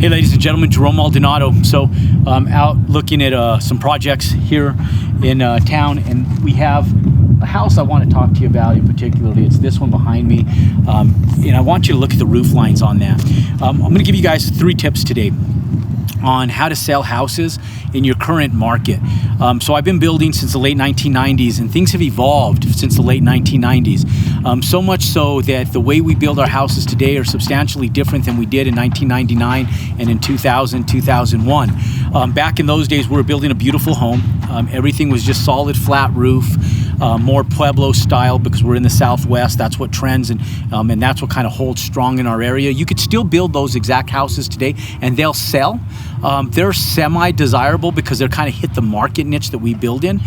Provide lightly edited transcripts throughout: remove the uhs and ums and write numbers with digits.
Hey ladies and gentlemen, Jerome Maldonado. So I'm out looking at some projects here in town, and we have a house I want to talk to you about in particularly. It's this one behind me, and I want you to look at the roof lines on that. I'm going to give you guys 3 tips today on how to sell houses in your current market. So I've been building since the late 1990s, and things have evolved since the late 1990s. So much so that the way we build our houses today are substantially different than we did in 1999 and in 2000, 2001. Back in those days, we were building a beautiful home. Everything was just solid flat roof, more Pueblo style, because we're in the Southwest. That's what trends, and that's what kind of holds strong in our area. You could still build those exact houses today, and they'll sell. They're semi-desirable because they're kind of hit the market niche that we build in.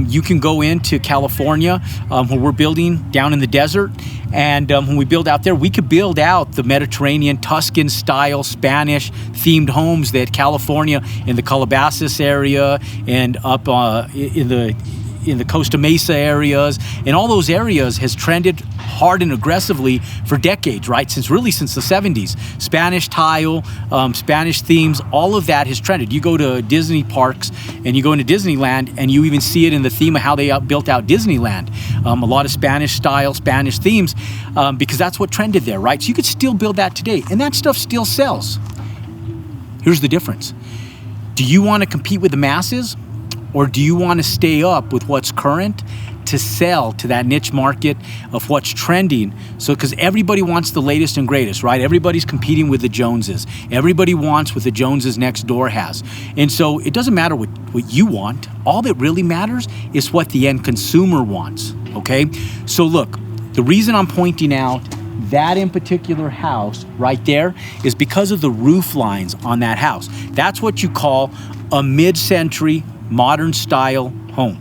You can go into California, where we're building down in the desert, and when we build out there, we could build out the Mediterranean, Tuscan style, Spanish themed homes that California in the Calabasas area and up in the Costa Mesa areas, and all those areas has trended hard and aggressively for decades, right? Since the 70s. Spanish tile, Spanish themes, all of that has trended. You go to Disney parks and you go into Disneyland, and you even see it in the theme of how they built out Disneyland. A lot of Spanish style, Spanish themes, because that's what trended there, right? So you could still build that today, and that stuff still sells. Here's the difference. Do you want to compete with the masses? Or do you want to stay up with what's current to sell to that niche market of what's trending? So, because everybody wants the latest and greatest, right? Everybody's competing with the Joneses. Everybody wants what the Joneses next door has. And so it doesn't matter what you want. All that really matters is what the end consumer wants, okay? So look, the reason I'm pointing out that in particular house right there is because of the roof lines on that house. That's what you call a mid-century modern style home.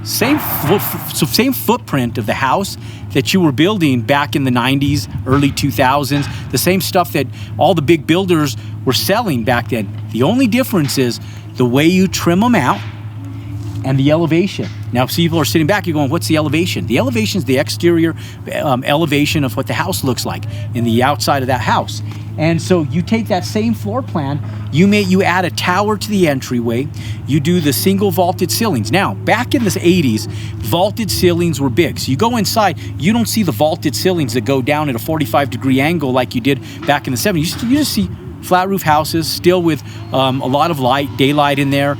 Same footprint of the house that you were building back in the 90s, early 2000s, the same stuff that all the big builders were selling back then. The only difference is the way you trim them out and the elevation. Now, people are sitting back, you're going, what's the elevation? The elevation is the exterior elevation of what the house looks like in the outside of that house. And so you take that same floor plan, you add a tower to the entryway, you do the single vaulted ceilings. Now, back in the 80s, vaulted ceilings were big. So you go inside, you don't see the vaulted ceilings that go down at a 45-degree angle like you did back in the 70s. You just see flat roof houses, still with a lot of light, daylight in there,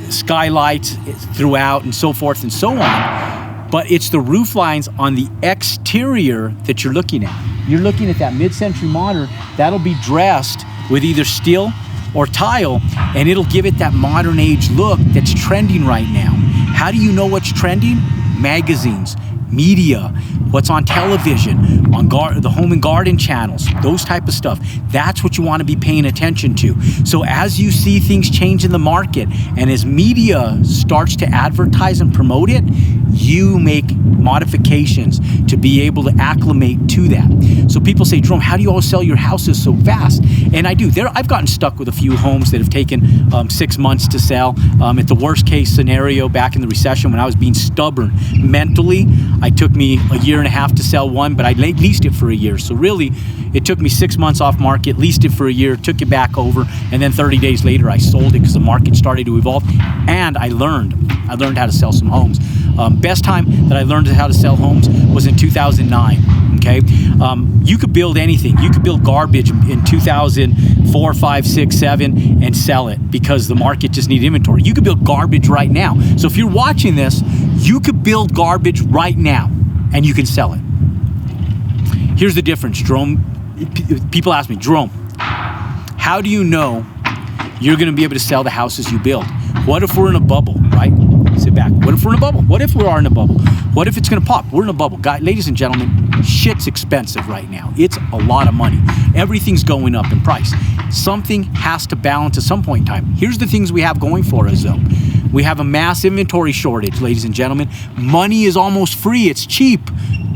skylights throughout, and so forth and so on. But it's the roof lines on the exterior that you're looking at. You're looking at that mid-century modern that'll be dressed with either steel or tile, and it'll give it that modern age look that's trending right now. How do you know what's trending? Magazines, media, what's on television, on the home and garden channels, those type of stuff. That's what you want to be paying attention to. So as you see things change in the market, and as media starts to advertise and promote it, you make modifications to be able to acclimate to that. So people say, Jerome, how do you always sell your houses so fast? And I do. I've gotten stuck with a few homes that have taken 6 months to sell. At the worst case scenario back in the recession, when I was being stubborn mentally, it took me a year and a half to sell one, but I leased it for a year. So really, it took me 6 months off market, leased it for a year, took it back over, and then 30 days later, I sold it because the market started to evolve, and I learned how to sell some homes. Best time that I learned how to sell homes was in 2009, okay? You could build anything. You could build garbage in 2004, 5, 6, 7 and sell it because the market just needed inventory. You could build garbage right now. So if you're watching this, you could build garbage right now and you can sell it. Here's the difference, Jerome. People ask me, Jerome, how do you know you're going to be able to sell the houses you build? What if we're in a bubble, right? Sit back. What if we're in a bubble? What if we are in a bubble? What if it's going to pop? We're in a bubble. Guys, ladies and gentlemen, shit's expensive right now. It's a lot of money. Everything's going up in price. Something has to balance at some point in time. Here's the things we have going for us, though. We have a mass inventory shortage, ladies and gentlemen. Money is almost free. It's cheap.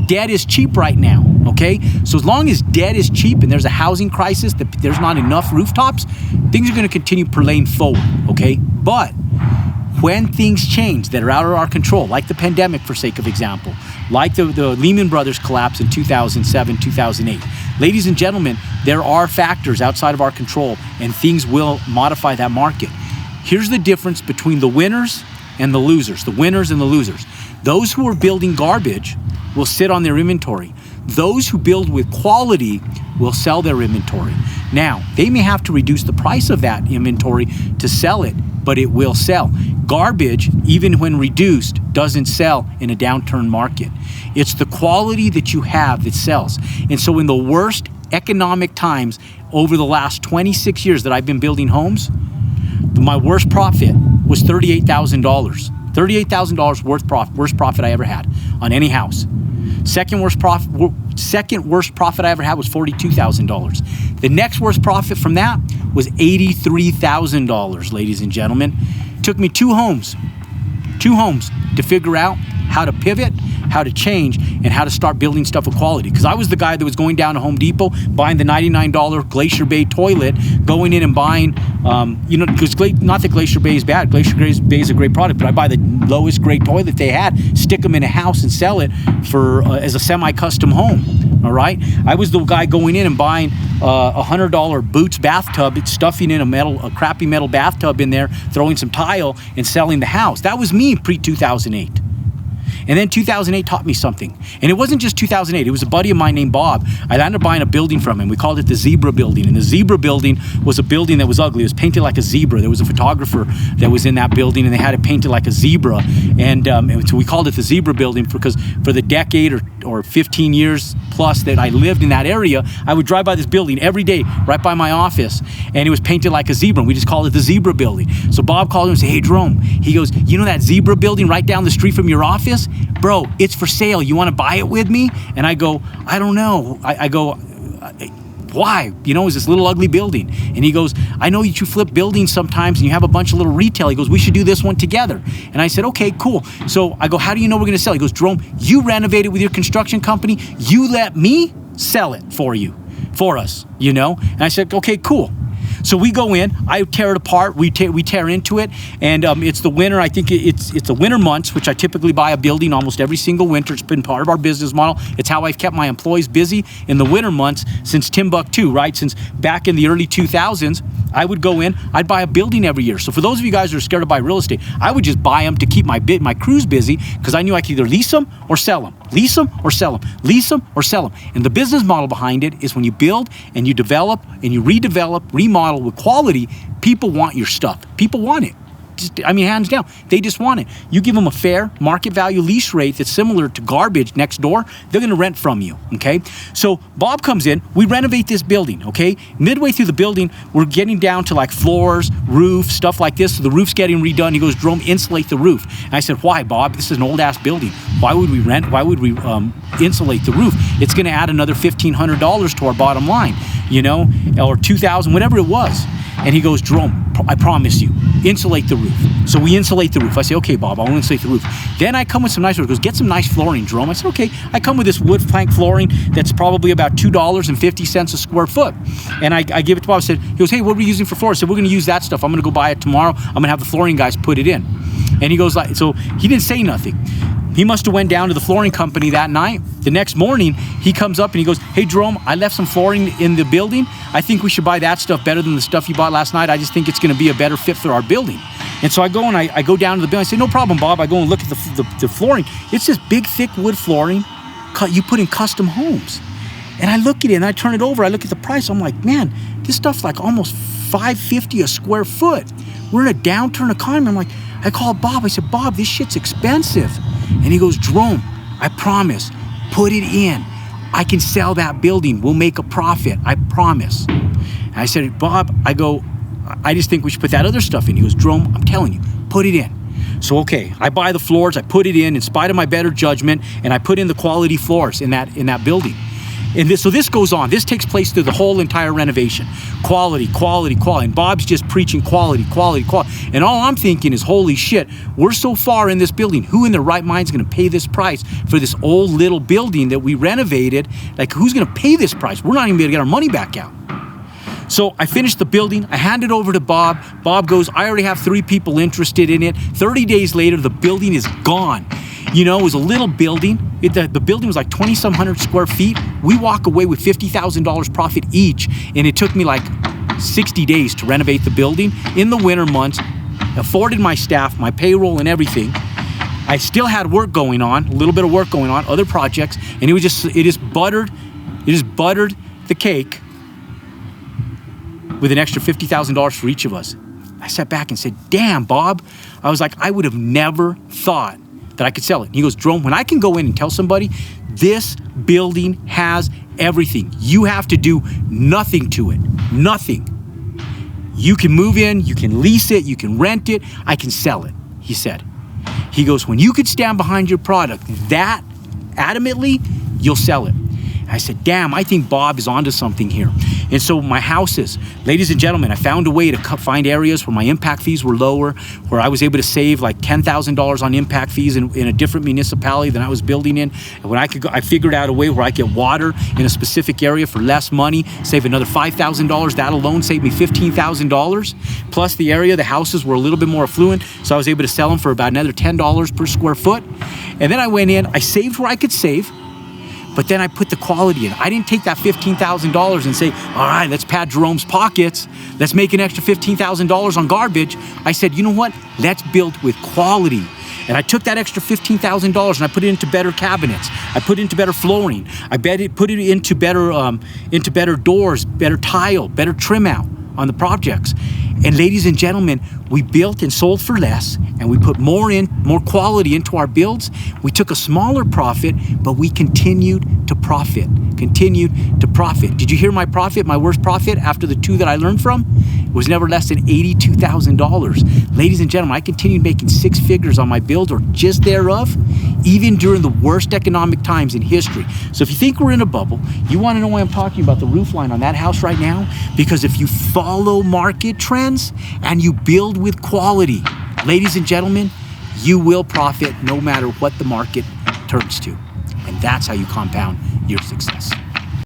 Debt is cheap right now, okay? So as long as debt is cheap and there's a housing crisis, that there's not enough rooftops, things are going to continue perlaying forward, okay? But when things change that are out of our control, like the pandemic for sake of example, like the Lehman Brothers collapse in 2007, 2008, ladies and gentlemen, there are factors outside of our control, and things will modify that market. Here's the difference between the winners and the losers. The winners and the losers. Those who are building garbage will sit on their inventory. Those who build with quality will sell their inventory. Now, they may have to reduce the price of that inventory to sell it, but it will sell. Garbage, even when reduced, doesn't sell in a downturn market. It's the quality that you have that sells. And so in the worst economic times over the last 26 years that I've been building homes, my worst profit was $38,000. $38,000 worst profit I ever had on any house. Second worst profit I ever had was $42,000. The next worst profit from that was $83,000, ladies and gentlemen. It took me two homes to figure out how to pivot, how to change, and how to start building stuff of quality. Because I was the guy that was going down to Home Depot, buying the $99 Glacier Bay toilet, going in and buying, because not that Glacier Bay is bad. Glacier Bay is a great product, but I buy the lowest grade toilet they had, stick them in a house and sell it for as a semi-custom home. All right, I was the guy going in and buying a $100 Boots bathtub, stuffing in a crappy metal bathtub in there, throwing some tile and selling the house. That was me pre-2008. And then 2008 taught me something. And it wasn't just 2008. It was a buddy of mine named Bob. I ended up buying a building from him. We called it the Zebra Building. And the Zebra Building was a building that was ugly. It was painted like a zebra. There was a photographer that was in that building, and they had it painted like a zebra. And so we called it the Zebra Building because for the decade or 15 years plus that I lived in that area, I would drive by this building every day right by my office, and it was painted like a zebra. And we just called it the Zebra Building. So Bob called him and said, "Hey, Jerome," he goes, "You know that Zebra Building right down the street from your office? Bro, it's for sale. You want to buy it with me?" And I go, "I don't know." I go, "Why? You know, it's this little ugly building." And he goes, "I know that you flip buildings sometimes and you have a bunch of little retail." He goes, "We should do this one together." And I said, "Okay, cool." So I go, "How do you know we're going to sell?" He goes, "Jerome, you renovate it with your construction company. You let me sell it for us, you know?" And I said, "Okay, cool." So we go in, I tear it apart, we tear into it, and it's the winter. I think it's the winter months, which I typically buy a building almost every single winter. It's been part of our business model. It's how I've kept my employees busy in the winter months since Timbuktu, right? Since back in the early 2000s, I would go in, I'd buy a building every year. So for those of you guys who are scared to buy real estate, I would just buy them to keep my crews busy because I knew I could either lease them or sell them. Lease them or sell them. Lease them or sell them. And the business model behind it is when you build and you develop and you redevelop, remodel with quality, people want your stuff. People want it. Hands down, they just want it. You give them a fair market value lease rate that's similar to garbage next door, they're going to rent from you, okay? So Bob comes in, we renovate this building, okay? Midway through the building, we're getting down to like floors, roof, stuff like this. So the roof's getting redone. He goes, "Jerome, insulate the roof." And I said, "Why, Bob? This is an old ass building. Why would we rent? Why would we insulate the roof? It's going to add another $1,500 to our bottom line, you know, or $2,000, whatever it was." And he goes, "Jerome, I promise you, insulate the roof." So we insulate the roof. I say, "Okay, Bob, I want to insulate the roof." Then I come with some nice wood. He goes, "Get some nice flooring, Jerome." I said, "Okay." I come with this wood plank flooring that's probably about $2.50 a square foot. And I give it to Bob. I said, he goes, "Hey, what are we using for floor?" I said, "We're going to use that stuff. I'm going to go buy it tomorrow. I'm going to have the flooring guys put it in." And he goes, so he didn't say nothing. He must have went down to the flooring company that night. The next morning, he comes up and he goes, "Hey, Jerome, I left some flooring in the building. I think we should buy that stuff better than the stuff you bought last night. I just think it's going to be a better fit for our building." And so I go and I go down to the building. I say, "No problem, Bob." I go and look at the flooring. It's this big, thick wood flooring you put in custom homes. And I look at it and I turn it over. I look at the price. I'm like, man, this stuff's like almost $5.50 a square foot. We're in a downturn economy. I'm like, I called Bob. I said, "Bob, this shit's expensive." And he goes, "Jerome, I promise, put it in. I can sell that building. We'll make a profit. I promise." And I said, "Bob," I go, "I just think we should put that other stuff in." He goes, "Jerome, I'm telling you, put it in." So, okay, I buy the floors, I put it in spite of my better judgment, and I put in the quality floors in that building. And so this goes on. This takes place through the whole entire renovation. Quality, quality, quality. And Bob's just preaching quality, quality, quality. And all I'm thinking is, holy shit, we're so far in this building. Who in their right mind is going to pay this price for this old little building that we renovated? Like, who's going to pay this price? We're not even going to get our money back out. So I finished the building. I hand it over to Bob. Bob goes, "I already have 3 people interested in it." 30 days later, the building is gone. You know, it was a little building. The building was like 2,some hundred square feet. We walk away with $50,000 profit each, and it took me like 60 days to renovate the building in the winter months, afforded my staff, my payroll and everything. I still had work going on, a little bit of work going on, other projects, and it just buttered the cake with an extra $50,000 for each of us. I sat back and said, damn, Bob. I was like, I would have never thought that I could sell it. And he goes, Jerome, when I can go in and tell somebody, this building has everything. You have to do nothing to it, nothing. You can move in, you can lease it, you can rent it, I can sell it, he said. He goes, when you could stand behind your product that adamantly, you'll sell it. I said, damn, I think Bob is onto something here. And so my houses, ladies and gentlemen, I found a way to find areas where my impact fees were lower, where I was able to save like $10,000 on impact fees in a different municipality than I was building in. And when I figured out a way where I get water in a specific area for less money, save another $5,000. That alone saved me $15,000. Plus the houses were a little bit more affluent, so I was able to sell them for about another $10 per square foot. And then I went in, I saved where I could save, but then I put the quality in. I didn't take that $15,000 and say, all right, let's pad Jerome's pockets. Let's make an extra $15,000 on garbage. I said, you know what? Let's build with quality. And I took that extra $15,000 and I put it into better cabinets. I put it into better flooring. I put it into better doors, better tile, better trim out on the projects. And ladies and gentlemen, we built and sold for less, and we put more quality into our builds. We took a smaller profit, but we continued to profit. Did you hear my profit, my worst profit after the two that I learned from? It was never less than $82,000. Ladies and gentlemen, I continued making six figures on my build or just thereof, even during the worst economic times in history. So if you think we're in a bubble, you want to know why I'm talking about the roof line on that house right now? Because if you follow market trends and you build with quality, ladies and gentlemen, you will profit no matter what the market turns to. And that's how you compound your success.